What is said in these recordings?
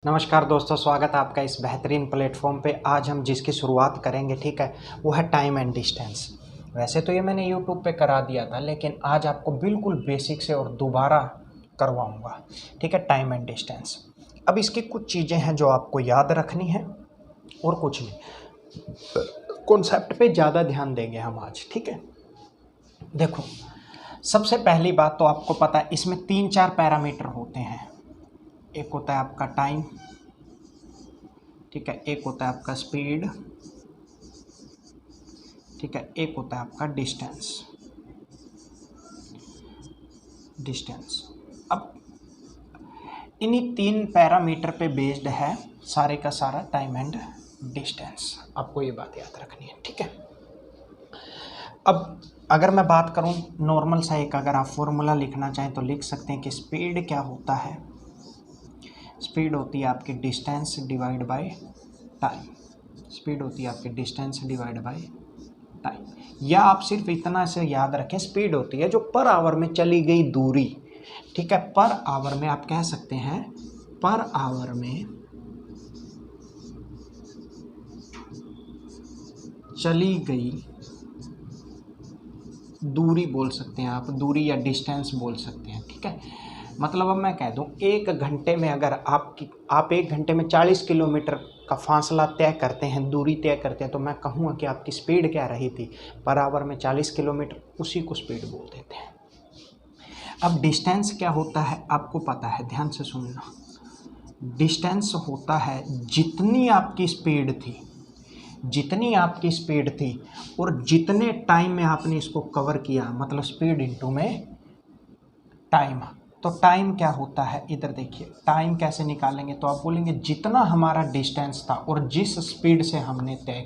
नमस्कार दोस्तों, स्वागत है आपका इस बेहतरीन प्लेटफॉर्म पे। आज हम जिसकी शुरुआत करेंगे, ठीक है, वो है टाइम एंड डिस्टेंस। वैसे तो ये मैंने यूट्यूब पे करा दिया था, लेकिन आज आपको बिल्कुल बेसिक से और दोबारा करवाऊंगा, ठीक है, टाइम एंड डिस्टेंस। अब इसकी कुछ चीज़ें हैं जो आपको याद रखनी है और कुछ नहीं। कॉन्सेप्ट पे ज़्यादा ध्यान देंगे हम आज, ठीक है। देखो, सबसे पहली बात तो आपको पता है, इसमें 3-4 पैरामीटर होते हैं। एक होता है आपका टाइम, ठीक है, एक होता है आपका स्पीड, ठीक है, एक होता है आपका डिस्टेंस। अब इन्हीं 3 पैरामीटर पे बेस्ड है सारे का सारा टाइम एंड डिस्टेंस। आपको ये बात याद रखनी है, ठीक है। अब अगर मैं बात करूं नॉर्मल सा, एक अगर आप फॉर्मूला लिखना चाहें तो लिख सकते हैं कि स्पीड क्या होता है। स्पीड होती है आपकी distance divide by time. Speed होती है आपकी डिस्टेंस डिवाइड बाय टाइम। या आप सिर्फ इतना से याद रखें, स्पीड होती है जो पर आवर में चली गई दूरी, ठीक है। पर आवर में आप कह सकते हैं, पर आवर में चली गई दूरी बोल सकते हैं आप, दूरी या डिस्टेंस बोल सकते हैं, ठीक है। मतलब अब मैं कह दूं, एक घंटे में अगर आप 1 घंटे में 40 किलोमीटर का फासला तय करते हैं, दूरी तय करते हैं, तो मैं कहूँगा कि आपकी स्पीड क्या रही थी, पर आवर में 40 किलोमीटर, उसी को स्पीड बोल देते हैं। अब डिस्टेंस क्या होता है आपको पता है, ध्यान से सुनना। डिस्टेंस होता है जितनी आपकी स्पीड थी और जितने टाइम में आपने इसको कवर किया, मतलब स्पीड इनटू में टाइम। तो टाइम क्या होता है, इधर देखिए, टाइम कैसे निकालेंगे, तो आप बोलेंगे जितना हमारा डिस्टेंस था और जिस स्पीड से हमने तय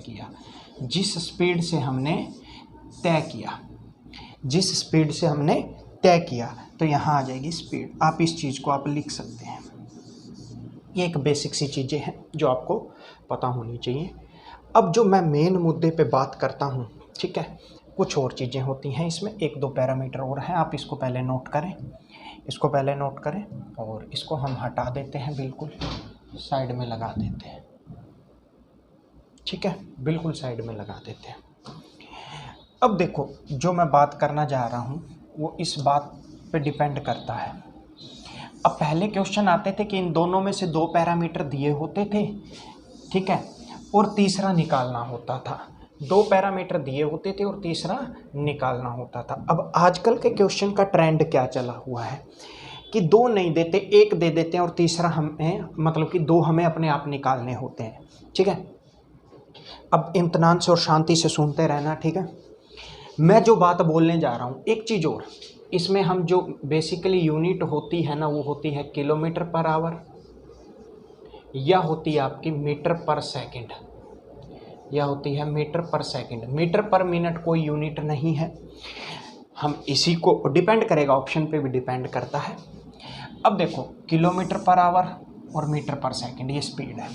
किया, तो यहाँ आ जाएगी स्पीड। आप इस चीज़ को आप लिख सकते हैं। ये एक बेसिक सी चीज़ें हैं जो आपको पता होनी चाहिए। अब जो मैं मेन मुद्दे पे बात करता हूँ, ठीक है, कुछ और चीज़ें होती हैं इसमें, 1-2 पैरामीटर और हैं। आप इसको पहले नोट करें और इसको हम हटा देते हैं, बिल्कुल साइड में लगा देते हैं, ठीक है, बिल्कुल साइड में लगा देते हैं। अब देखो, जो मैं बात करना जा रहा हूँ वो इस बात पे डिपेंड करता है। अब पहले क्वेश्चन आते थे कि इन दोनों में से 2 पैरामीटर दिए होते थे, ठीक है, और तीसरा निकालना होता था। 2 पैरामीटर दिए होते थे और तीसरा निकालना होता था। अब आजकल के क्वेश्चन का ट्रेंड क्या चला हुआ है कि 2 नहीं देते, 1 दे देते हैं और तीसरा हमें, मतलब कि 2 हमें अपने आप निकालने होते हैं, ठीक है। अब इत्मीनान से और शांति से सुनते रहना, ठीक है। मैं जो बात बोलने जा रहा हूँ, एक चीज़ और, इसमें हम जो बेसिकली यूनिट होती है ना, वो होती है किलोमीटर पर आवर, या होती है आपकी मीटर पर सेकंड, मीटर पर मिनट कोई यूनिट नहीं है। हम इसी को डिपेंड करेगा, ऑप्शन पे भी डिपेंड करता है। अब देखो, किलोमीटर पर आवर और मीटर पर सेकंड, ये स्पीड है।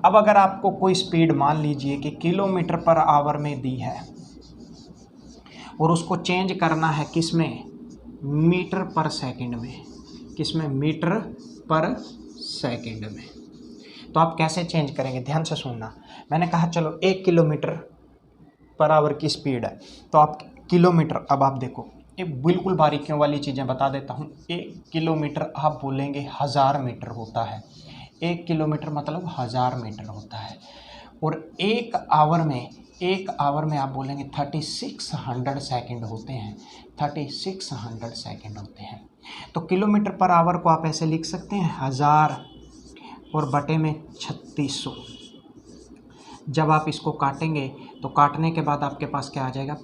अब अगर आपको कोई स्पीड मान लीजिए कि किलोमीटर पर आवर में दी है और उसको चेंज करना है किसमें, मीटर पर सेकंड में, तो आप कैसे चेंज करेंगे, ध्यान से सुनना। मैंने कहा चलो 1 किलोमीटर पर आवर की स्पीड है, तो आप किलोमीटर, अब आप देखो, एक बिल्कुल बारीकियों वाली चीज़ें बता देता हूँ। 1 किलोमीटर आप बोलेंगे 1000 मीटर होता है। 1 किलोमीटर मतलब 1000 मीटर होता है। और 1 आवर में आप बोलेंगे 3600 सेकंड होते हैं, 3600 सेकंड होते हैं। तो किलोमीटर पर आवर को आप ऐसे लिख सकते हैं, 1000 और बटे में 3600। जब आप इसको काटेंगे तो काटने के बाद आपके पास क्या आ जाएगा,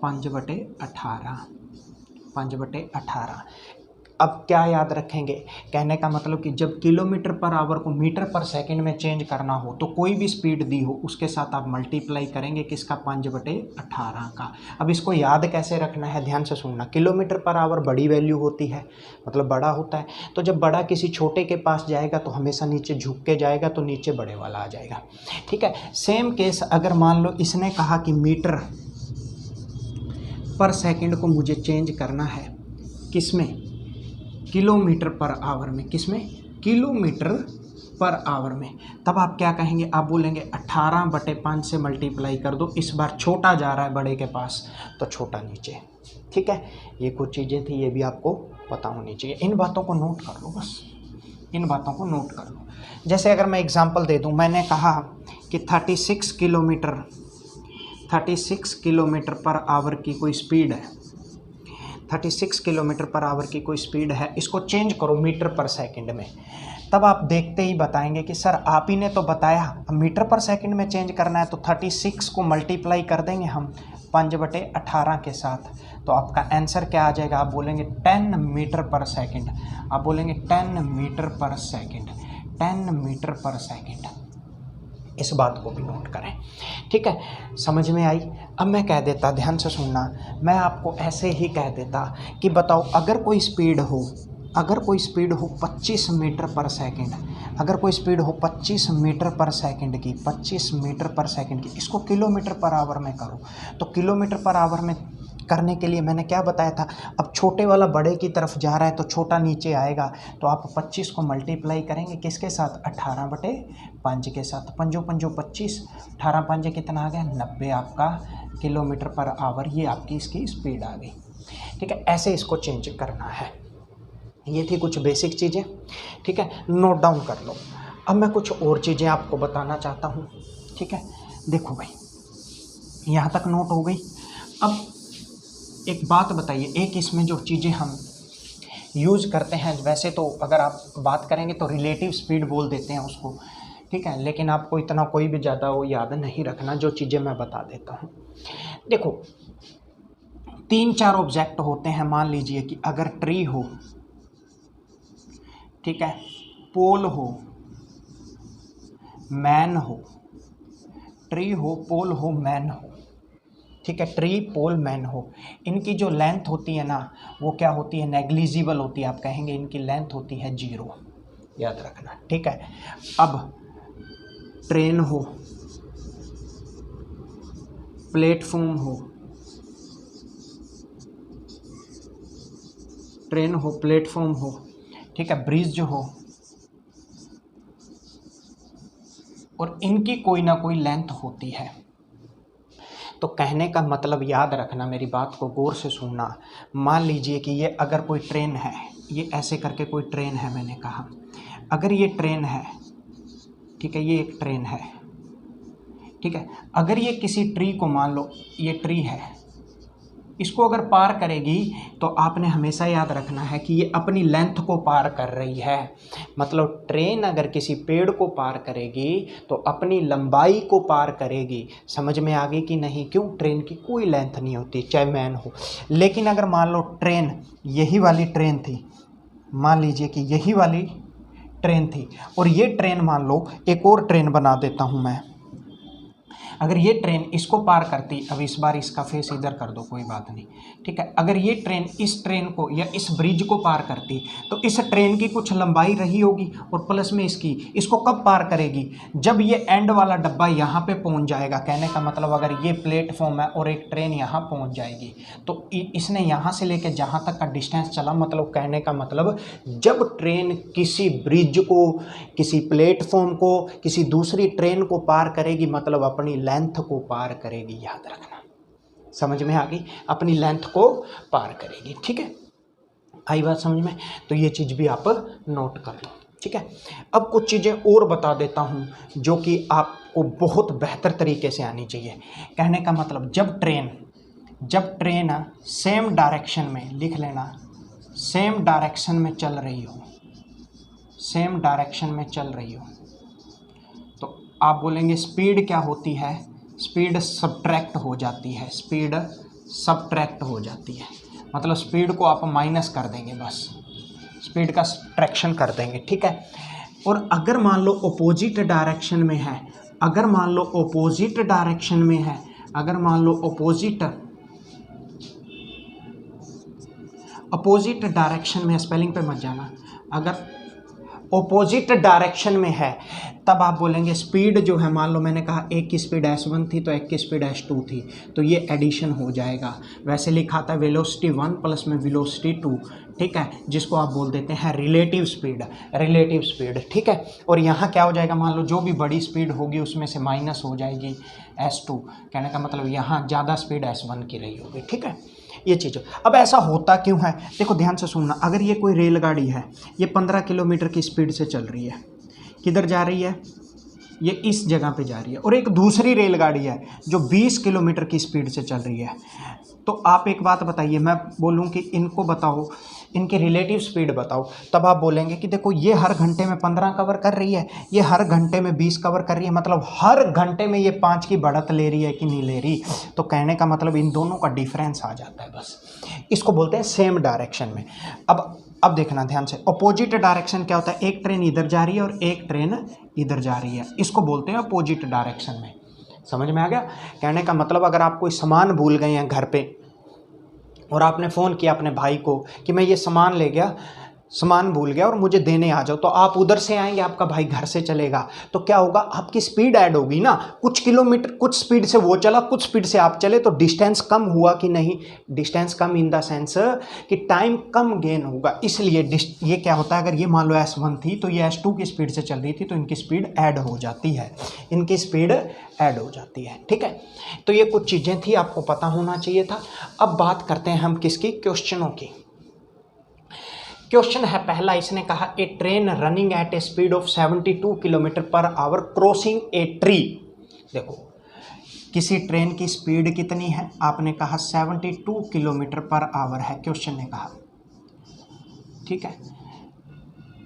5/18। अब क्या याद रखेंगे, कहने का मतलब कि जब किलोमीटर पर आवर को मीटर पर सेकंड में चेंज करना हो, तो कोई भी स्पीड दी हो उसके साथ आप मल्टीप्लाई करेंगे किसका, 5/18 का। अब इसको याद कैसे रखना है, ध्यान से सुनना। किलोमीटर पर आवर बड़ी वैल्यू होती है, मतलब बड़ा होता है, तो जब बड़ा किसी छोटे के पास जाएगा तो हमेशा नीचे झुक के जाएगा, तो नीचे बड़े वाला आ जाएगा, ठीक है। सेम केस अगर मान लो इसने कहा कि मीटर पर सेकंड को मुझे चेंज करना है किसमें, किलोमीटर पर आवर में, किसमें, किलोमीटर पर आवर में, तब आप क्या कहेंगे, आप बोलेंगे 18/5 से मल्टीप्लाई कर दो। इस बार छोटा जा रहा है बड़े के पास, तो छोटा नीचे। ठीक है, ये कुछ चीज़ें थी, ये भी आपको पता होनी चाहिए। इन बातों को नोट कर लो, बस इन बातों को नोट कर लो। जैसे अगर मैं एग्जांपल दे दूं, मैंने कहा कि 36 किलोमीटर पर आवर की कोई स्पीड है, 36 किलोमीटर पर आवर की कोई स्पीड है, इसको चेंज करो मीटर पर सेकंड में। तब आप देखते ही बताएंगे कि सर आप ही ने तो बताया, अब मीटर पर सेकंड में चेंज करना है, तो 36 को मल्टीप्लाई कर देंगे हम 5/18 के साथ, तो आपका आंसर क्या आ जाएगा, आप बोलेंगे 10 मीटर पर सेकंड। आप बोलेंगे 10 मीटर पर सेकंड, 10 मीटर पर सेकंड। इस बात को भी नोट करें। ठीक है, समझ में आई। अब मैं कह देता, ध्यान से सुनना, मैं आपको ऐसे ही कह देता कि बताओ अगर कोई स्पीड हो 25 मीटर पर सेकंड, अगर कोई स्पीड हो 25 मीटर पर सेकंड की, 25 मीटर पर सेकंड की, इसको किलोमीटर पर आवर में करो। तो किलोमीटर पर आवर में करने के लिए मैंने क्या बताया था, अब छोटे वाला बड़े की तरफ जा रहा है तो छोटा नीचे आएगा, तो आप 25 को मल्टीप्लाई करेंगे किसके साथ, 18/5 के साथ। 5 5 25, 18 5 कितना आ गया, 90 आपका किलोमीटर पर आवर। ये आपकी इसकी स्पीड आ गई। ठीक है, ऐसे इसको चेंज करना है। ये थी कुछ बेसिक चीज़ें। ठीक है, नोट डाउन कर लो। अब मैं कुछ और चीज़ें आपको बताना चाहता हूँ। ठीक है, देखो भाई, यहाँ तक नोट हो गई। अब एक बात बताइए, एक इसमें जो चीज़ें हम यूज़ करते हैं, वैसे तो अगर आप बात करेंगे तो रिलेटिव स्पीड बोल देते हैं उसको। ठीक है, लेकिन आपको इतना कोई भी ज़्यादा वो याद नहीं रखना, जो चीज़ें मैं बता देता हूँ। देखो, 3-4 ऑब्जेक्ट होते हैं। मान लीजिए कि अगर ट्री हो, ठीक है, पोल हो, मैन हो, ट्री हो, पोल हो, मैन हो। ठीक है, ट्री, पोल, मैन हो, इनकी जो लेंथ होती है ना, वो क्या होती है, नेग्लिजिबल होती है। आप कहेंगे इनकी लेंथ होती है 0, याद रखना। ठीक है, अब ट्रेन हो, प्लेटफॉर्म हो, ट्रेन हो, प्लेटफॉर्म हो, ठीक है, ब्रिज हो, और इनकी कोई ना कोई लेंथ होती है। तो कहने का मतलब, याद रखना, मेरी बात को गौर से सुनना। मान लीजिए कि ये अगर कोई ट्रेन है, ये ऐसे करके कोई ट्रेन है, मैंने कहा अगर ये ट्रेन है, ठीक है, ये एक ट्रेन है। ठीक है, अगर ये किसी ट्री को, मान लो ये ट्री है, इसको अगर पार करेगी, तो आपने हमेशा याद रखना है कि ये अपनी लेंथ को पार कर रही है। मतलब ट्रेन अगर किसी पेड़ को पार करेगी तो अपनी लंबाई को पार करेगी। समझ में आ गई कि नहीं? क्यों? ट्रेन की कोई लेंथ नहीं होती, चाहे मैन हो। लेकिन अगर मान लो ट्रेन, यही वाली ट्रेन थी, मान लीजिए कि यही वाली ट्रेन थी, और ये ट्रेन, मान लो एक और ट्रेन बना देता हूँ मैं, अगर ये ट्रेन इसको पार करती, अब इस बार इसका फेस इधर कर दो, कोई बात नहीं, ठीक है, अगर ये ट्रेन इस ट्रेन को या इस ब्रिज को पार करती, तो इस ट्रेन की कुछ लंबाई रही होगी, और प्लस में इसको कब पार करेगी? जब ये एंड वाला डब्बा यहाँ पे पहुँच जाएगा। कहने का मतलब, अगर ये प्लेटफॉर्म है और एक ट्रेन यहाँ पहुँच जाएगी, तो इसने यहाँ से लेके जहाँ तक का डिस्टेंस चला, मतलब कहने का मतलब, जब ट्रेन किसी ब्रिज को, किसी प्लेटफॉर्म को, किसी दूसरी ट्रेन को पार करेगी, मतलब अपनी लेंथ को पार करेगी। याद रखना, समझ में आ गई? अपनी लेंथ को पार करेगी। ठीक है, आई बात समझ में? तो ये चीज़ भी आप नोट कर लो। ठीक है, अब कुछ चीज़ें और बता देता हूँ जो कि आपको बहुत बेहतर तरीके से आनी चाहिए। कहने का मतलब, जब ट्रेन सेम डायरेक्शन में, लिख लेना, सेम डायरेक्शन में चल रही हो, सेम डायरेक्शन में चल रही हो, तो आप बोलेंगे स्पीड क्या होती है? स्पीड सब्ट्रैक्ट हो जाती है, स्पीड सब्ट्रैक्ट हो जाती है। मतलब स्पीड को आप माइनस कर देंगे, बस स्पीड का सब्ट्रैक्शन कर देंगे। ठीक है, और अगर मान लो अपोजिट डायरेक्शन में है, अगर मान लो अपोजिट डायरेक्शन में है, अगर मान लो अपोजिट डायरेक्शन में, स्पेलिंग पे मत जाना, अगर ऑपोजिट डायरेक्शन में है, तब आप बोलेंगे स्पीड जो है, मान लो मैंने कहा एक की स्पीड s1 थी तो एक की स्पीड s2 थी, तो ये एडिशन हो जाएगा। वैसे लिखा था वेलोसिटी 1 प्लस में वेलोसिटी 2, ठीक है, जिसको आप बोल देते हैं रिलेटिव स्पीड, रिलेटिव स्पीड, ठीक है। और यहाँ क्या हो जाएगा, मान लो जो भी बड़ी स्पीड होगी उसमें से माइनस हो जाएगी s2, कहने का मतलब यहाँ ज़्यादा स्पीड s1 की रही होगी, ठीक है, ये चीज़। अब ऐसा होता क्यों है, देखो ध्यान से सुनना, अगर ये कोई रेलगाड़ी है, ये 15 किलोमीटर की स्पीड से चल रही है, किधर जा रही है, ये इस जगह पे जा रही है, और एक दूसरी रेलगाड़ी है जो 20 किलोमीटर की स्पीड से चल रही है, तो आप एक बात बताइए, मैं बोलूँ कि इनको बताओ, इनकी रिलेटिव स्पीड बताओ, तब आप बोलेंगे कि देखो ये हर घंटे में 15 कवर कर रही है, ये हर घंटे में 20 कवर कर रही है, मतलब हर घंटे में ये 5 की बढ़त ले रही है कि नहीं ले रही। तो कहने का मतलब इन दोनों का डिफरेंस आ जाता है, बस इसको बोलते हैं सेम डायरेक्शन में। अब देखना ध्यान से, अपोजिट डायरेक्शन क्या होता है, एक ट्रेन इधर जा रही है और एक ट्रेन इधर जा रही है, इसको बोलते हैं अपोजिट डायरेक्शन में। समझ में आ गया? कहने का मतलब अगर आप कोई सामान भूल गए हैं घर पे और आपने फ़ोन किया अपने भाई को कि मैं ये सामान ले गया, सामान भूल गया और मुझे देने आ जाओ, तो आप उधर से आएंगे, आपका भाई घर से चलेगा, तो क्या होगा, आपकी स्पीड ऐड होगी ना, कुछ किलोमीटर, कुछ स्पीड से वो चला, कुछ स्पीड से आप चले, तो डिस्टेंस कम हुआ कि नहीं, distance come in the sense कि टाइम कम गेन होगा। इसलिए ये क्या होता है, अगर ये मान लो s1 थी तो ये s2 की स्पीड से चल रही थी, तो इनकी स्पीड ऐड हो जाती है, इनकी स्पीड ऐड हो जाती है, ठीक है। तो ये कुछ चीज़ें थी, आपको पता होना चाहिए था। अब बात करते हैं हम किसकी, क्वेश्चनों की। क्वेश्चन है पहला, इसने कहा a train running at a speed of 72 kilometre per hour crossing a tree. देखो किसी ट्रेन की स्पीड कितनी है, आपने कहा 72 किलोमीटर पर आवर है, क्वेश्चन ने कहा, ठीक है,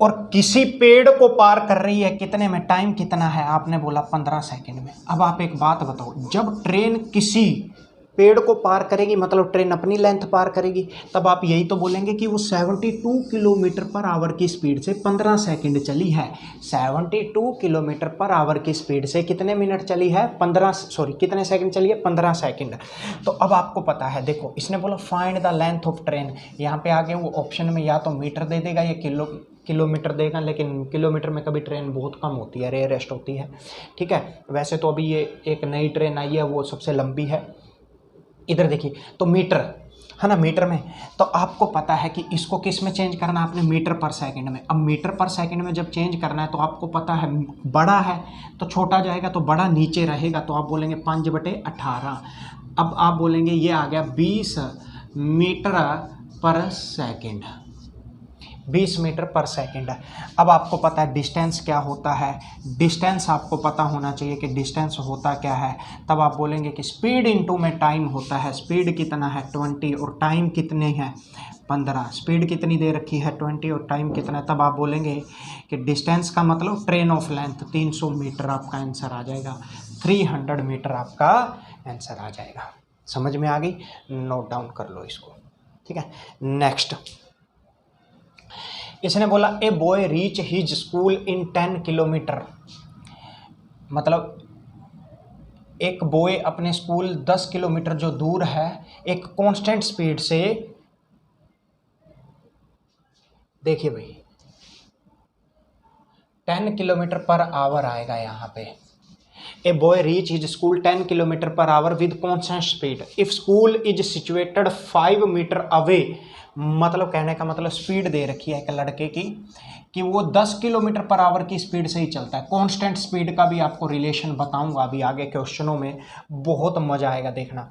और किसी पेड़ को पार कर रही है कितने में, टाइम कितना है, आपने बोला 15 सेकंड में। अब आप एक बात बताओ, जब ट्रेन किसी पेड़ को पार करेगी, मतलब ट्रेन अपनी लेंथ पार करेगी, तब आप यही तो बोलेंगे कि वो 72 किलोमीटर पर आवर की स्पीड से 15 सेकंड चली है। 72 किलोमीटर पर आवर की स्पीड से कितने मिनट चली है, कितने सेकंड चली है, 15 सेकंड। तो अब आपको पता है, देखो इसने बोला find the length of train, यहाँ पे आगे वो ऑप्शन में या तो मीटर दे देगा या किलोमीटर देगा, लेकिन किलोमीटर में कभी ट्रेन बहुत कम होती है, रेयरेस्ट होती है, ठीक है। वैसे तो अभी ये एक नई ट्रेन आई है, वो सबसे लंबी है, इधर देखिए, तो मीटर है ना, मीटर में, तो आपको पता है कि इसको किस में चेंज करना है, आपने मीटर पर सेकंड में। अब मीटर पर सेकंड में जब चेंज करना है तो आपको पता है बड़ा है तो छोटा जाएगा, तो बड़ा नीचे रहेगा, तो आप बोलेंगे 5/18। अब आप बोलेंगे ये आ गया 20 मीटर पर सेकंड, 20 मीटर पर सेकंड। अब आपको पता है डिस्टेंस क्या होता है, डिस्टेंस आपको पता होना चाहिए कि डिस्टेंस होता क्या है। तब आप बोलेंगे कि स्पीड इनटू में टाइम होता है, स्पीड कितना है 20 और टाइम कितने हैं 15, स्पीड कितनी दे रखी है 20 और टाइम कितना है। तब आप बोलेंगे कि डिस्टेंस का मतलब ट्रेन ऑफ लेंथ 300 मीटर आपका आंसर आ जाएगा, 300 मीटर आपका आंसर आ जाएगा। समझ में आ गई, नोट डाउन कर लो इसको, ठीक है। नेक्स्ट इसने बोला ए boy reach his school in 10 kilometre, मतलब एक बॉय अपने स्कूल 10 किलोमीटर जो दूर है एक कांस्टेंट स्पीड से, देखिए भाई 10 किलोमीटर पर आवर आएगा यहाँ पे। A boy reach his school 10 kilometre per hour with constant speed if school is situated 5 metre away, मतलब कहने का मतलब स्पीड दे रखी है एक लड़के की कि वो 10 किलोमीटर पर आवर की स्पीड से ही चलता है। कांस्टेंट स्पीड का भी आपको रिलेशन बताऊंगा अभी आगे क्वेश्चनों में, बहुत मजा आएगा देखना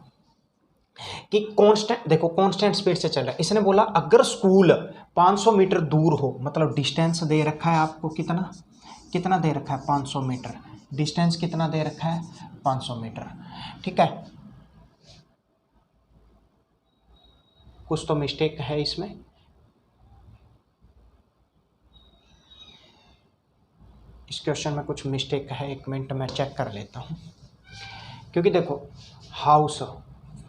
कि कांस्टेंट, देखो कांस्टेंट स्पीड से चल रहा है। इसने बोला अगर स्कूल 500 मीटर दूर हो, मतलब डिस्टेंस दे रखा है आपको, कितना दे रखा है 500 मीटर, डिस्टेंस कितना दे रखा है 500 मीटर, ठीक है। कुछ तो मिस्टेक है इसमें, इस क्वेश्चन में कुछ मिस्टेक है, एक मिनट मैं चेक कर लेता हूँ। क्योंकि देखो house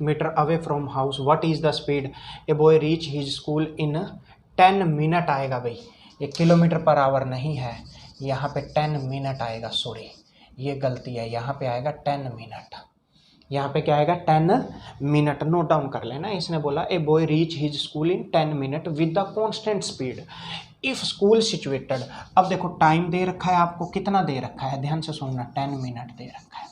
metre away from house, what is the speed, a boy reach his school in 10 minute आएगा भाई, ये किलोमीटर पर आवर नहीं है, यहाँ पे 10 मिनट आएगा, सॉरी ये गलती है, यहाँ पे आएगा 10 मिनट, यहाँ पे क्या आएगा 10 मिनट, नोट डाउन कर लेना। इसने बोला ए boy reach his school in 10 minute with the constant speed, if school situated, अब देखो टाइम दे रखा है आपको, कितना दे रखा है, ध्यान से सुनना, 10 मिनट दे रखा है,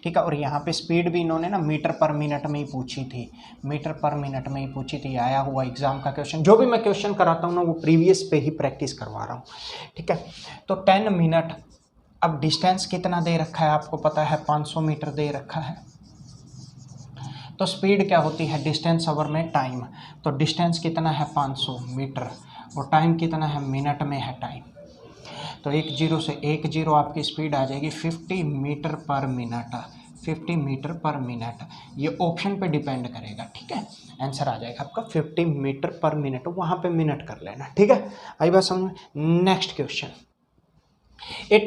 ठीक है। और यहाँ पे स्पीड भी इन्होंने ना मीटर पर मिनट में ही पूछी थी, मीटर पर मिनट में ही पूछी थी, आया हुआ एग्जाम का क्वेश्चन। जो भी मैं क्वेश्चन कराता हूँ ना वो प्रीवियस पे ही प्रैक्टिस करवा रहा हूँ, ठीक है। तो 10 मिनट, अब डिस्टेंस कितना दे रखा है आपको पता है, 500 मीटर दे रखा है। तो स्पीड क्या होती है, डिस्टेंस ओवर में टाइम, तो डिस्टेंस कितना है 500 मीटर, और टाइम कितना है, मिनट में है टाइम। तो 10 से 10 आपकी स्पीड आ जाएगी 50 metre per minute, 50 metre per minute, ये ऑप्शन पे डिपेंड करेगा, ठीक है। आंसर आ जाएगा आपका 50 मीटर पर मिनट, वहाँ पे मिनट कर लेना, ठीक है। आई बात समझ में। Next question, a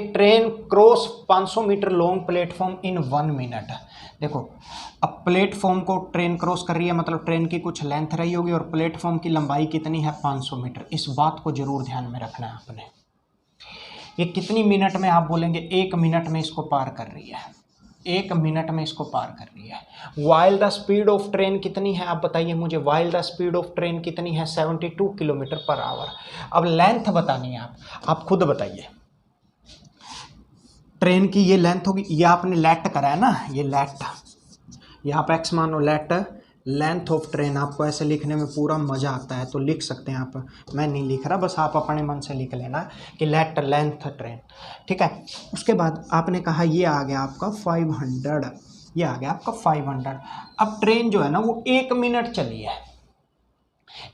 train cross 500 metre long platform in 1 minute. देखो अब प्लेटफॉर्म को ट्रेन क्रॉस कर रही है, मतलब ट्रेन की कुछ लेंथ रही होगी, और प्लेटफॉर्म की लंबाई कितनी है, 500 मीटर। इस बात को जरूर ध्यान में रखना है आपने। ये कितनी मिनट में, आप बोलेंगे 1 मिनट में इसको पार कर रही है, 1 मिनट में इसको पार कर रही है। While the speed of train कितनी है, आप बताइए मुझे, while the speed of train कितनी है, 72 किलोमीटर पर आवर। अब लेंथ बतानी है आप खुद बताइए। ट्रेन की ये लेंथ होगी, ये आपने लेट करा है ना, ये लेट, यहाँ पे एक्स मानो, लेट लेंथ ऑफ ट्रेन। आपको ऐसे लिखने में पूरा मज़ा आता है तो लिख सकते हैं आप, मैं नहीं लिख रहा, बस आप अपने मन से लिख लेना कि लेट लेंथ ट्रेन, ठीक है। उसके बाद आपने कहा ये आ गया आपका 500, ये आ गया आपका 500। अब ट्रेन जो है ना वो 1 मिनट चली है,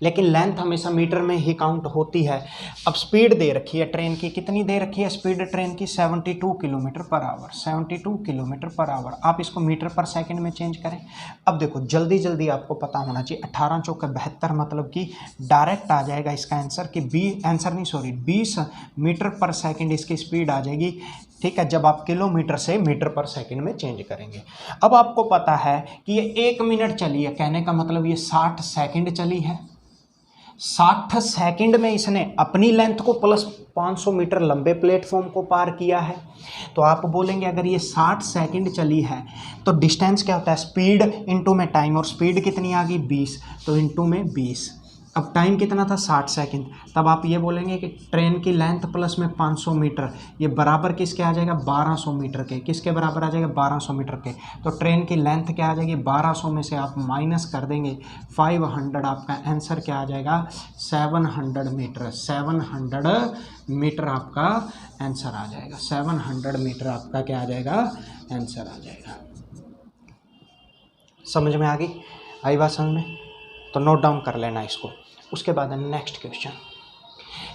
लेकिन लेंथ हमेशा मीटर में ही काउंट होती है। अब स्पीड दे रखी है ट्रेन की, कितनी दे रखी है स्पीड ट्रेन की, 72 kilometre per our, 72 kilometre per our. आप इसको मीटर पर सेकंड में चेंज करें। अब देखो जल्दी जल्दी आपको पता होना चाहिए, 18 चौके 72, मतलब कि डायरेक्ट आ जाएगा इसका आंसर कि 20 मीटर पर सेकेंड इसकी स्पीड आ जाएगी, ठीक है, जब आप किलोमीटर से मीटर पर सेकंड में चेंज करेंगे। अब आपको पता है कि ये 1 मिनट चली है, कहने का मतलब ये 60 सेकंड चली है। 60 सेकंड में इसने अपनी लेंथ को प्लस 500 मीटर लंबे प्लेटफॉर्म को पार किया है। तो आप बोलेंगे अगर ये 60 सेकंड चली है तो डिस्टेंस क्या होता है, स्पीड इनटू में टाइम, और स्पीड कितनी आ गई 20, तो इनटू में 20। अब टाइम कितना था 60 सेकंड, तब आप ये बोलेंगे कि ट्रेन की लेंथ प्लस में 500 मीटर, ये बराबर किसके आ जाएगा, 1200 मीटर के। किसके बराबर आ जाएगा, 1200 मीटर के। तो ट्रेन की लेंथ क्या आ जाएगी, 1200 में से आप माइनस कर देंगे 500, आपका आंसर क्या आ जाएगा, 700 मीटर। 700 मीटर आपका आंसर आ जाएगा, 700 मीटर आपका क्या आ जाएगा, आंसर आ जाएगा। समझ में आ गई, आई बात समझ में, तो नोट डाउन कर लेना इसको। उसके बाद नेक्स्ट क्वेश्चन,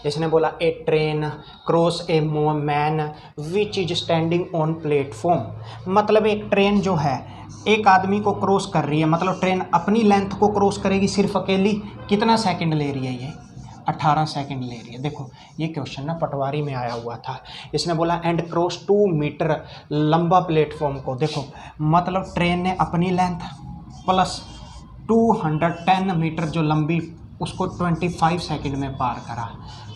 इसने बोला a train cross a man which is standing on platform. मतलब एक ट्रेन जो है एक आदमी को क्रॉस कर रही है, मतलब ट्रेन अपनी लेंथ को क्रॉस करेगी सिर्फ अकेली, कितना सेकंड ले रही है ये, 18 सेकंड ले रही है। देखो ये क्वेश्चन ना पटवारी में आया हुआ था। इसने बोला एंड क्रॉस 2 मीटर लंबा प्लेटफॉर्म को। देखो मतलब ट्रेन ने अपनी लेंथ प्लस 210 मीटर जो लंबी, उसको 25 सेकंड में पार करा,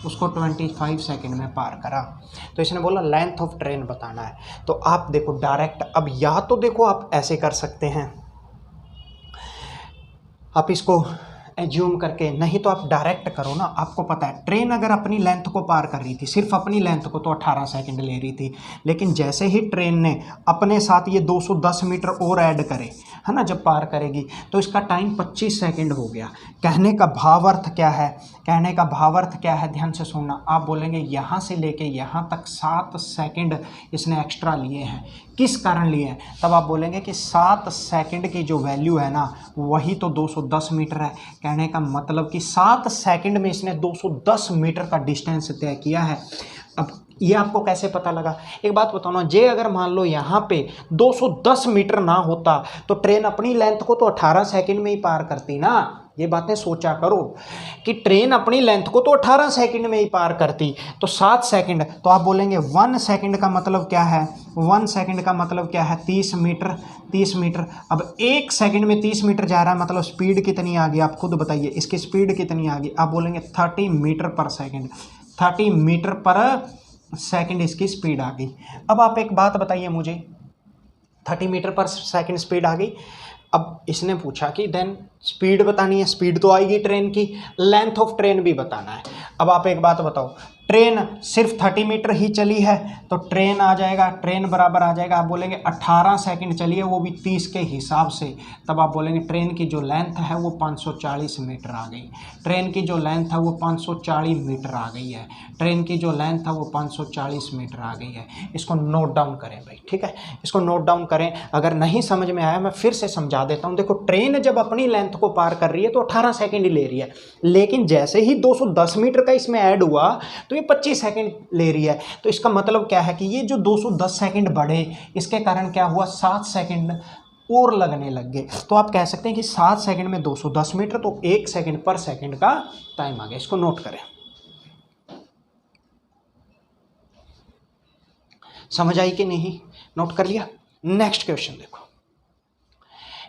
उसको 25 सेकंड में पार करा। तो इसने बोला लेंथ ऑफ ट्रेन बताना है। तो आप देखो डायरेक्ट, अब या तो देखो आप ऐसे कर सकते हैं, आप इसको एज्यूम करके, नहीं तो आप डायरेक्ट करो ना। आपको पता है ट्रेन अगर अपनी लेंथ को पार कर रही थी, सिर्फ अपनी लेंथ को, तो 18 सेकंड ले रही थी। लेकिन जैसे ही ट्रेन ने अपने साथ ये 210 मीटर और ऐड करे, है ना, जब पार करेगी तो इसका टाइम 25 सेकंड हो गया। कहने का भावार्थ क्या है, कहने का भावार्थ क्या है, ध्यान से सुनना। आप बोलेंगे यहाँ से लेके यहाँ तक 7 सेकंड इसने एक्स्ट्रा लिए हैं, किस कारण लिए हैं? तब आप बोलेंगे कि 7 सेकंड की जो वैल्यू है ना, वही तो 210 मीटर है। कहने का मतलब कि 7 सेकंड में इसने 210 मीटर का डिस्टेंस तय किया है। अब ये आपको कैसे पता लगा? एक बात बताओ ना, जे अगर मान लो यहाँ पे 210 मीटर ना होता तो ट्रेन अपनी लेंथ को तो 18 सेकंड में ही पार करती ना। ये बातें सोचा करो कि ट्रेन अपनी लेंथ को तो 18 सेकंड में ही पार करती, तो 7 सेकंड, तो आप बोलेंगे 1 सेकंड का मतलब क्या है, 1 सेकंड का मतलब क्या है, 30 मीटर, 30 मीटर। अब 1 सेकंड में 30 मीटर जा रहा है, मतलब स्पीड कितनी आ गई, आप खुद बताइए इसकी स्पीड कितनी आ गई। आप बोलेंगे 30 मीटर पर सेकंड, 30 मीटर पर सेकंड इसकी स्पीड आ गई। अब आप एक बात बताइए मुझे, 30 मीटर पर सेकंड स्पीड आ गई। अब इसने पूछा कि देन स्पीड बतानी है, स्पीड तो आएगी ट्रेन की, लेंथ ऑफ ट्रेन भी बताना है। अब आप एक बात बताओ, ट्रेन सिर्फ 30 मीटर ही चली है तो ट्रेन आ जाएगा, ट्रेन बराबर आ जाएगा, आप बोलेंगे 18 सेकंड चली है, वो भी 30 के हिसाब से, तब आप बोलेंगे ट्रेन की जो लेंथ है वो 540 मीटर आ गई। ट्रेन की जो लेंथ है वो 540 मीटर आ गई है। ट्रेन की जो लेंथ है वो 540 मीटर आ गई है। इसको नोट डाउन करें भाई, ठीक है, इसको नोट डाउन करें। अगर नहीं समझ में आया मैं फिर से समझा देता हूँ। देखो, ट्रेन जब अपनी लेंथ को पार कर रही है तो 18 सेकंड ही ले रही है, लेकिन जैसे ही 210 मीटर का इसमें ऐड हुआ तो 25 सेकंड ले रही है। तो इसका मतलब क्या है कि ये जो 210 सेकंड बढ़े, इसके कारण क्या हुआ, 7 सेकंड और लगने लग गए। तो आप कह सकते हैं कि 7 सेकंड में 210 मीटर, तो 1 सेकंड पर सेकंड का टाइम आ गया। इसको नोट करें। समझ आई कि नहीं? नोट कर लिया। नेक्स्ट क्वेश्चन देखो,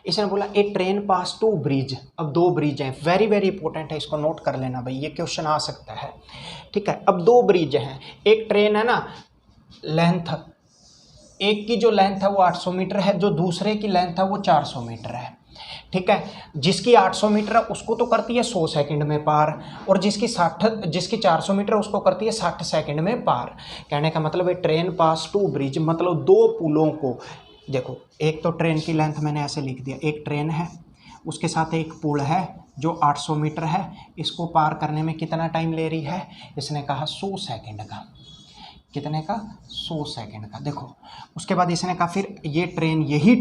इसने बोला a train pass to bridge. अब 2 ब्रिज हैं, वेरी वेरी इंपॉर्टेंट है, इसको नोट कर लेना भाई, ये क्वेश्चन आ सकता है, ठीक है। अब 2 ब्रिज हैं, एक ट्रेन है ना, लेंथ एक की जो लेंथ है वो 800 मीटर है, जो दूसरे की लेंथ है वो 400 मीटर है, ठीक है। जिसकी 800 मीटर है उसको तो करती है 100 सेकंड में पार, और जिसकी 400 मीटर उसको करती है 60 सेकंड में पार। कहने का मतलब है ट्रेन पास टू ब्रिज, मतलब 2 पुलों को, देखो एक तो ट्रेन की लेंथ मैंने ऐसे लिख दिया, एक ट्रेन है, उसके साथ एक पुल है जो 800 मीटर है, इसको पार करने में कितना टाइम ले रही है, इसने कहा 100 सेकंड का। कितने का? 100 सेकंड का। देखो उसके बाद इसने कहा फिर ये ट्रेन, यही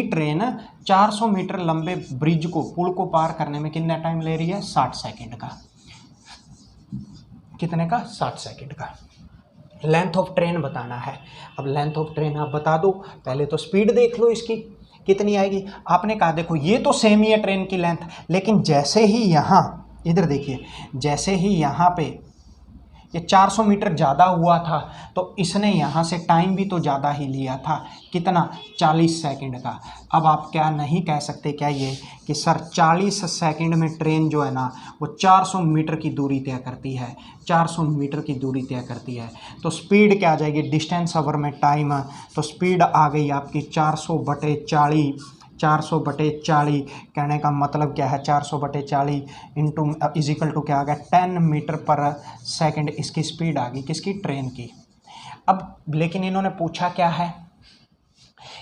ट्रेन 400 मीटर लंबे ब्रिज को, पुल को पार करने में कितना टाइम ले रही है, 60 सेकंड का। कितने का? 60 सेकंड का। लेंथ ऑफ ट्रेन बताना है। अब लेंथ ऑफ ट्रेन आप बता दो, पहले तो स्पीड देख लो इसकी कितनी आएगी। आपने कहा देखो ये तो सेम ही है ट्रेन की लेंथ, लेकिन जैसे ही यहाँ इधर देखिए, जैसे ही यहाँ पे ये 400 मीटर ज़्यादा हुआ था तो इसने यहाँ से टाइम भी तो ज़्यादा ही लिया था, कितना? 40 सेकंड का। अब आप क्या नहीं कह सकते क्या ये कि सर 40 सेकंड में ट्रेन जो है ना वो 400 मीटर की दूरी तय करती है, 400 मीटर की दूरी तय करती है। तो स्पीड क्या आ जाएगी, डिस्टेंस ओवर में टाइम, तो स्पीड आ गई आपकी 400/40। 400/40 कहने का मतलब क्या है, 400/40 इंटू इजिकल टू क्या आ गया, 10 मीटर पर सेकंड इसकी स्पीड आ गई, किसकी? ट्रेन की। अब लेकिन इन्होंने पूछा क्या है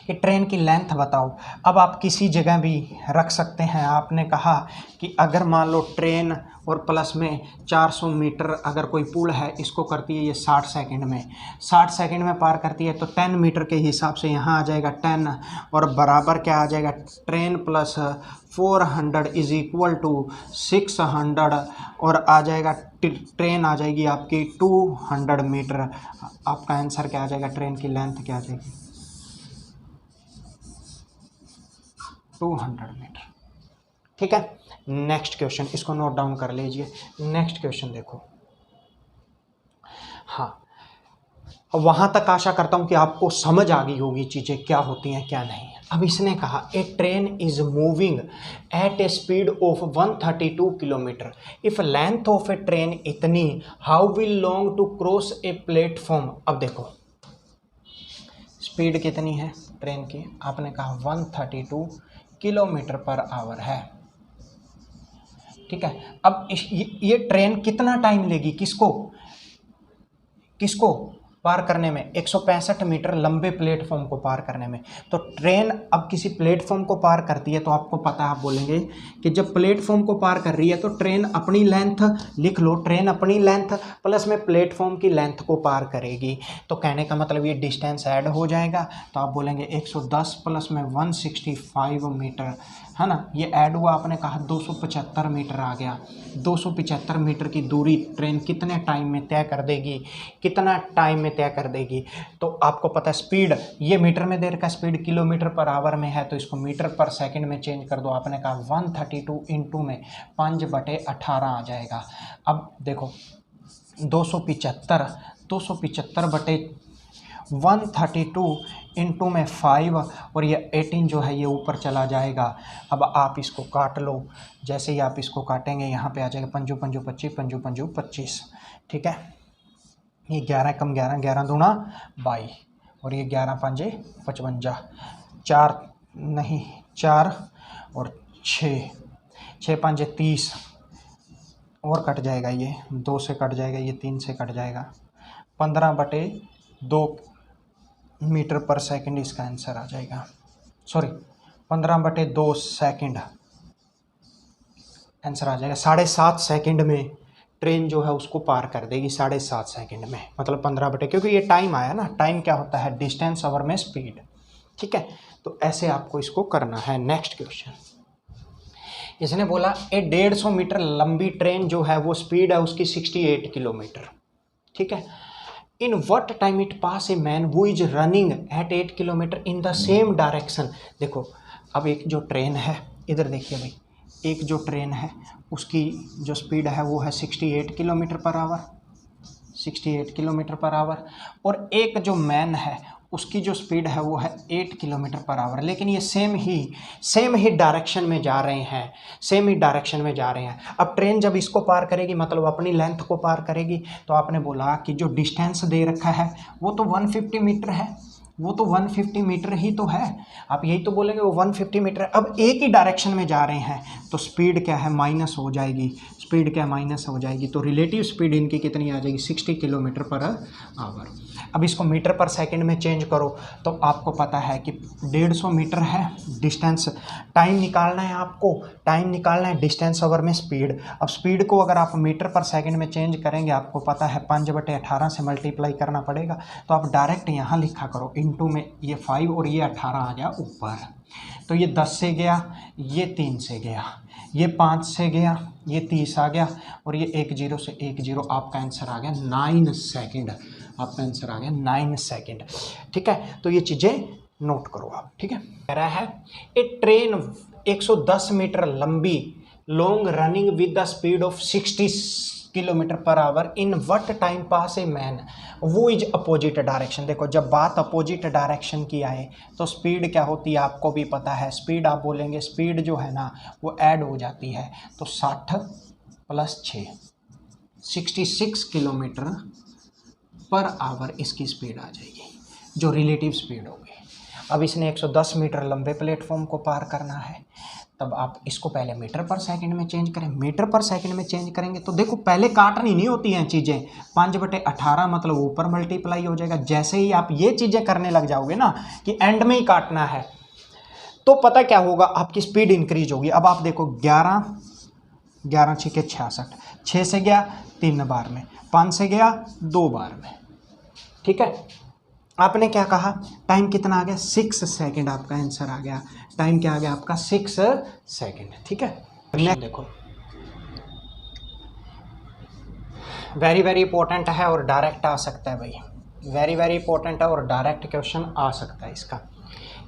कि ट्रेन की लेंथ बताओ। अब आप किसी जगह भी रख सकते हैं। आपने कहा कि अगर मान लो ट्रेन और प्लस में 400 मीटर अगर कोई पुल है, इसको करती है ये 60 सेकंड में, 60 सेकंड में पार करती है, तो 10 मीटर के हिसाब से यहाँ आ जाएगा 10, और बराबर क्या आ जाएगा, train plus 400 is equal to 600, और आ जाएगा ट्रेन आ जाएगी आपकी 200 मीटर। आपका आंसर क्या आ जाएगा, ट्रेन की लेंथ क्या आ जाएगी, 200 मीटर, ठीक है। नेक्स्ट क्वेश्चन, इसको नोट डाउन कर लीजिए। नेक्स्ट क्वेश्चन देखो, हाँ वहाँ तक आशा करता हूँ कि आपको समझ आ गई होगी चीज़ें क्या होती हैं क्या नहीं। अब इसने कहा a train is moving at a speed of 132 kilometre, if length of a train इतनी, how will long to cross a platform. अब देखो स्पीड कितनी है ट्रेन की, आपने कहा 132 किलोमीटर पर आवर है, ठीक है। अब ये ट्रेन कितना टाइम लेगी, किसको पार करने में, 165 मीटर लंबे प्लेटफॉर्म को पार करने में। तो ट्रेन अब किसी प्लेटफॉर्म को पार करती है तो आपको पता है, आप बोलेंगे कि जब प्लेटफॉर्म को पार कर रही है तो ट्रेन अपनी लेंथ लिख लो, ट्रेन अपनी लेंथ प्लस में प्लेटफॉर्म की लेंथ को पार करेगी। तो कहने का मतलब ये डिस्टेंस ऐड हो जाएगा, तो आप बोलेंगे 110 प्लस में 165 मीटर, है ना, ये ऐड हुआ, आपने कहा 275 मीटर आ गया। 275 मीटर की दूरी ट्रेन कितने टाइम में तय कर देगी, कितना टाइम में तय कर देगी। तो आपको पता है स्पीड, ये मीटर में देर का स्पीड किलोमीटर पर आवर में है, तो इसको मीटर पर सेकंड में चेंज कर दो। आपने कहा 132 इंटू में 5/18 आ जाएगा। अब देखो 275/132 इंटू में 5, और ये 18 जो है ये ऊपर चला जाएगा। अब आप इसको काट लो, जैसे ही आप इसको काटेंगे यहाँ पे आ जाएगा 5 5 25, 5 5 25, ठीक है। ये 11 कम 11, 11 दूना 22, और ये 11 5 55, 4 नहीं 4 और 6, 6 5 30 और कट जाएगा, ये 2 से कट जाएगा, ये 3 से कट जाएगा, 15/2 मीटर पर सेकंड इसका आंसर आ जाएगा। सॉरी 15/2 सेकंड आंसर आ जाएगा। 7.5 सेकंड में ट्रेन जो है उसको पार कर देगी, 7.5 सेकंड में, मतलब 15 क्योंकि ये टाइम आया ना, टाइम क्या होता है, डिस्टेंस ओवर में स्पीड। ठीक है, तो ऐसे आपको इसको करना है। नेक्स्ट क्वेश्चन, इसने बोला 150 मीटर लंबी ट्रेन जो है वो स्पीड है उसकी 68 किलोमीटर। ठीक है, in what time it pass a man who is running at 8 kilometre in the same direction. देखो अब एक जो ट्रेन है, इधर देखिए भाई, एक जो ट्रेन है उसकी जो स्पीड है वो है 68 kilometre per our, 68 kilometre per our, और एक जो मैन है उसकी जो स्पीड है वो है 8 किलोमीटर पर आवर, लेकिन ये सेम ही डायरेक्शन में जा रहे हैं, सेम ही डायरेक्शन में जा रहे हैं। अब ट्रेन जब इसको पार करेगी, मतलब अपनी लेंथ को पार करेगी, तो आपने बोला कि जो डिस्टेंस दे रखा है वो तो 150 मीटर है, वो तो 150 मीटर ही तो है, आप यही तो बोलेंगे वो 150 मीटर है। अब एक ही डायरेक्शन में जा रहे हैं तो स्पीड क्या है, माइनस हो जाएगी, स्पीड क्या माइनस हो जाएगी, तो रिलेटिव स्पीड इनकी कितनी आ जाएगी, 60 किलोमीटर पर आवर। अब इसको मीटर पर सेकंड में चेंज करो तो आपको पता है कि 150 मीटर है डिस्टेंस, टाइम निकालना है आपको, टाइम निकालना है, डिस्टेंस ओवर में स्पीड। अब स्पीड को अगर आप मीटर पर सेकंड में चेंज करेंगे, आपको पता है 5/18 से मल्टीप्लाई करना पड़ेगा, तो आप डायरेक्ट यहाँ लिखा करो, इनटू में ये 5 और ये 18 आ गया ऊपर, तो ये 10 से गया, ये 3 से गया, ये 5 से गया, ये 30 आ गया, और ये 1 0 से 1 0, आपका आंसर आ गया 9 सेकंड, आपका आंसर आ गया 9 सेकंड। ठीक है, तो ये चीज़ें नोट करो आप। ठीक है, कह रहा है ए ट्रेन 110 मीटर लंबी, long running with the speed of 60 kilometre per our, in what time pass a man वो इज अपोजिट डायरेक्शन। देखो जब बात अपोजिट डायरेक्शन की आए तो स्पीड क्या होती है आपको भी पता है, स्पीड आप बोलेंगे, स्पीड जो है ना वो ऐड हो जाती है, तो 60 + 6 66 किलोमीटर पर आवर इसकी स्पीड आ जाएगी, जो रिलेटिव स्पीड होगी। अब इसने 110 मीटर लंबे प्लेटफॉर्म को पार करना है, तब आप इसको पहले मीटर पर सेकंड में चेंज करें। मीटर पर सेकंड में चेंज करेंगे तो देखो पहले काटनी नहीं होती हैं चीज़ें, 5/18 मतलब ऊपर मल्टीप्लाई हो जाएगा। जैसे ही आप ये चीज़ें करने लग जाओगे ना कि एंड में ही काटना है, तो पता क्या होगा, आपकी स्पीड इंक्रीज होगी। अब आप देखो 11 6 66, 6 से गया 3 बार में, 5 से गया 2 बार में। ठीक है, आपने क्या कहा, टाइम कितना आ गया, 6 सेकंड, आपका आंसर आ गया, टाइम क्या आ गया आपका 6 सेकंड। ठीक है, नेक्स्ट देखो, वेरी इंपॉर्टेंट है और डायरेक्ट आ सकता है भाई, वेरी इंपॉर्टेंट है और डायरेक्ट क्वेश्चन आ सकता है इसका।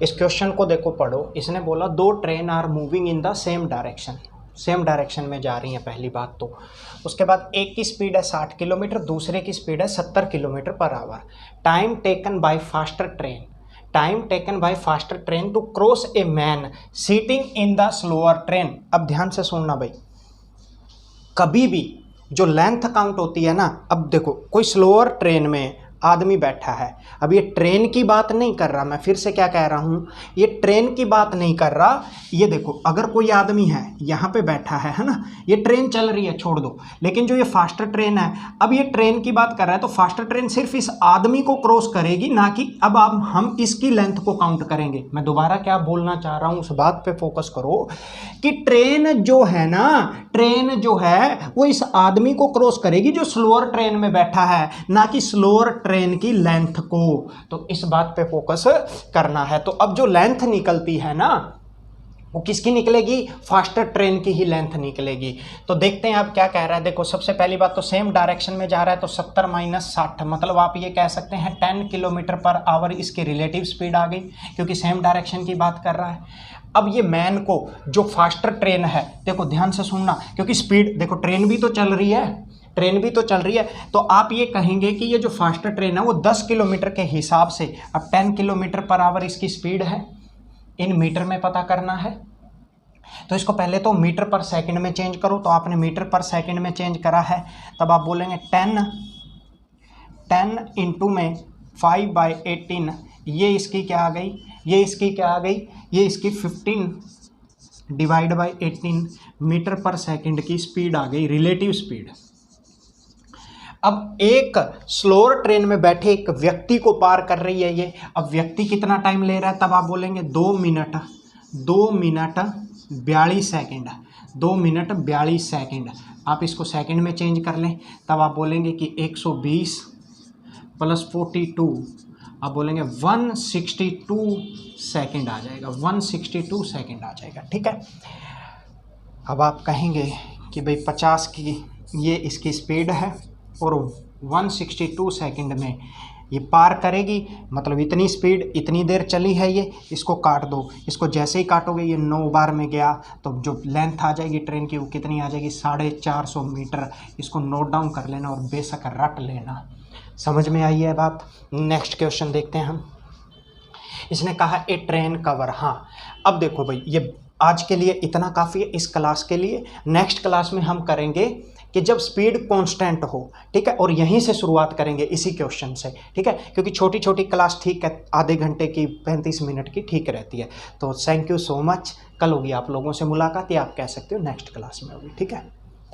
इस क्वेश्चन को देखो पढ़ो, इसने बोला 2 train are moving in the same direction, same direction में जा रही हैं पहली बात तो। उसके बाद एक की स्पीड है 60 किलोमीटर, दूसरे की स्पीड है 70 kilometre per hour. Time taken by faster train, time taken by faster train to cross a man sitting in the slower train. अब ध्यान से सुनना भाई, कभी भी जो लेंथ काउंट होती है ना, अब देखो कोई स्लोअर ट्रेन में आदमी बैठा है, अब ये ट्रेन की बात नहीं कर रहा, मैं फिर से क्या कह रहा हूँ, ये ट्रेन की बात नहीं कर रहा। ये देखो अगर कोई आदमी है यहाँ पे बैठा है ना, ये ट्रेन चल रही है छोड़ दो, लेकिन जो ये फास्टर ट्रेन है, अब ये ट्रेन की बात कर रहा है, तो फास्टर ट्रेन सिर्फ इस आदमी को क्रॉस करेगी, ना कि अब आप हम इसकी लेंथ को काउंट करेंगे। मैं दोबारा क्या बोलना चाह रहा हूँ उस बात पे फोकस करो कि ट्रेन जो है ना, ट्रेन जो है वो इस आदमी को क्रॉस करेगी जो स्लोअर ट्रेन में बैठा है, ना कि स्लोअर ट्रेन की लेंथ को। तो इस बात पे फोकस करना है। तो अब जो लेंथ निकलती है ना वो किसकी निकलेगी, फास्टर ट्रेन की ही लेंथ निकलेगी। तो देखते हैं अब क्या कह रहा है। देखो सबसे पहली बात तो सेम डायरेक्शन में जा रहा है, तो 70 - 60 मतलब आप ये कह सकते हैं 10 किलोमीटर पर आवर इसकी रिलेटिव स्पीड आ गई, क्योंकि सेम डायरेक्शन की बात कर रहा है। अब ये मैन को जो फास्टर ट्रेन है, देखो ध्यान से सुनना, क्योंकि स्पीड देखो ट्रेन भी तो चल रही है, ट्रेन भी तो चल रही है, तो आप ये कहेंगे कि ये जो फास्टर ट्रेन है वो 10 किलोमीटर के हिसाब से अब 10 किलोमीटर पर आवर इसकी स्पीड है, इन मीटर में पता करना है। तो इसको पहले तो मीटर पर सेकंड में चेंज करो, तो आपने मीटर पर सेकंड में चेंज करा है, तब आप बोलेंगे 10 इंटू में 5/18, ये इसकी क्या आ गई, ये इसकी क्या आ गई, ये इसकी 15 डिवाइड बाय 18 मीटर पर सेकंड की स्पीड आ गई, रिलेटिव स्पीड। अब एक स्लोअर ट्रेन में बैठे एक व्यक्ति को पार कर रही है ये। अब व्यक्ति कितना टाइम ले रहा है, तब आप बोलेंगे 2 मिनट 42 सेकंड, 2 मिनट 42 सेकंड। आप इसको सेकंड में चेंज कर लें, तब आप बोलेंगे कि 120 प्लस 42, आप बोलेंगे 162 सेकंड आ जाएगा, 162 सेकंड आ जाएगा। ठीक है। अब आप कहेंगे कि भाई 50 की ये इसकी स्पीड है और 162 सेकंड में ये पार करेगी, मतलब इतनी स्पीड, इतनी देर चली है ये, इसको काट दो। इसको जैसे ही काटोगे ये 9 बार में गया, तो जो लेंथ आ जाएगी ट्रेन की वो कितनी आ जाएगी, 450 मीटर। इसको नोट डाउन कर लेना और बेशक रट लेना। समझ में आई है बात। नेक्स्ट क्वेश्चन देखते हैं हम। इसने कहा ए ट्रेन कवर। हाँ, अब देखो भाई, ये आज के लिए इतना काफ़ी है इस क्लास के लिए। नेक्स्ट क्लास में हम करेंगे कि जब स्पीड कांस्टेंट हो, ठीक है, और यहीं से शुरुआत करेंगे इसी क्वेश्चन से, ठीक है, क्योंकि छोटी छोटी क्लास ठीक है, आधे घंटे की 35 मिनट की ठीक रहती है। तो थैंक यू सो मच। कल होगी आप लोगों से मुलाकात, या आप कह सकते हो नेक्स्ट क्लास में होगी। ठीक है।